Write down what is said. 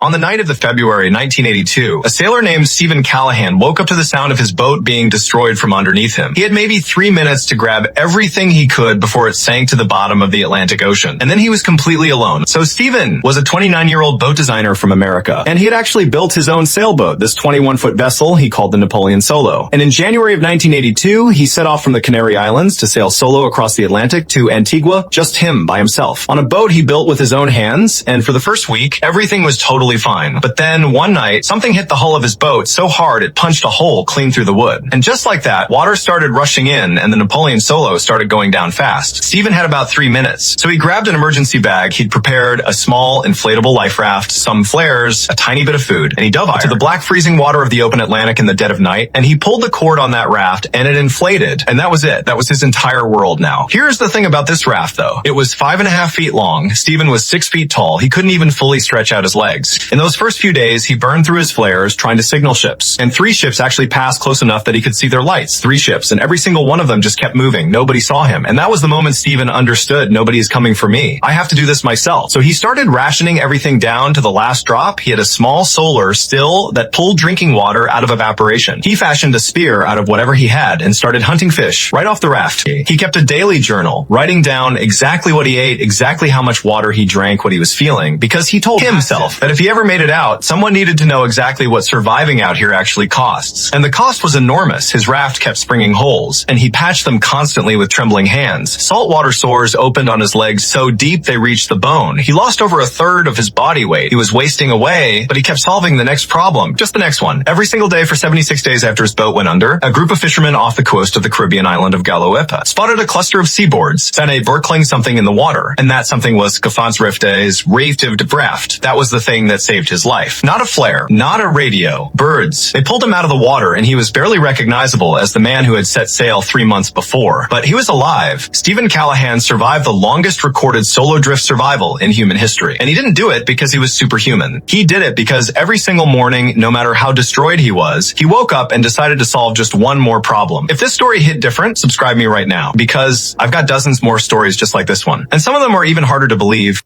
On the night of the February 1982, a sailor named Steven Callahan woke up to the sound of his boat being destroyed from underneath him. He had maybe 3 minutes to grab everything he could before it sank to the bottom of the Atlantic Ocean. And then he was completely alone. So Steven was a 29-year-old boat designer from America, and he had actually built his own sailboat, this 21-foot vessel he called the Napoleon Solo. And in January of 1982, he set off from the Canary Islands to sail solo across the Atlantic to Antigua, just him by himself, on a boat he built with his own hands. And for the first week, everything was totally fine. But then one night, something hit the hull of his boat so hard it punched a hole clean through the wood. And just like that, water started rushing in and the Napoleon Solo started going down fast. Steven had about 3 minutes. So he grabbed an emergency bag. He'd prepared a small inflatable life raft, some flares, a tiny bit of food, and he dove into the black freezing water of the open Atlantic in the dead of night, and he pulled the cord on that raft and it inflated. And that was it. That was his entire world now. Here's the thing about this raft though. It was 5.5 feet long. Steven was 6 feet tall. He couldn't even fully stretch out his legs. In those first few days, he burned through his flares trying to signal ships. And 3 ships actually passed close enough that he could see their lights. 3 ships. And every single one of them just kept moving. Nobody saw him. And that was the moment Steven understood nobody is coming for me. I have to do this myself. So he started rationing everything down to the last drop. He had a small solar still that pulled drinking water out of evaporation. He fashioned a spear out of whatever he had and started hunting fish right off the raft. He kept a daily journal, writing down exactly what he ate, exactly how much water he drank, what he was feeling, because he told himself that if he ever made it out, someone needed to know exactly what surviving out here actually costs. And the cost was enormous. His raft kept springing holes, and he patched them constantly with trembling hands. Saltwater sores opened on his legs so deep they reached the bone. He lost over 1/3 of his body weight. He was wasting away, but he kept solving the next problem, just the next one. Every single day for 76 days after his boat went under, a group of fishermen off the coast of the Caribbean island of Galoepa spotted a cluster of seaboards, found a burkling something in the water, and that something was Skafans Rifte's raft. That was the thing that saved his life. Not a flare, not a radio, birds. They pulled him out of the water, and he was barely recognizable as the man who had set sail 3 months before. But he was alive. Steven Callahan survived the longest recorded solo drift survival in human history. And he didn't do it because he was superhuman. He did it because every single morning, no matter how destroyed he was, he woke up and decided to solve just one more problem. If this story hit different, subscribe me right now, because I've got dozens more stories just like this one. And some of them are even harder to believe.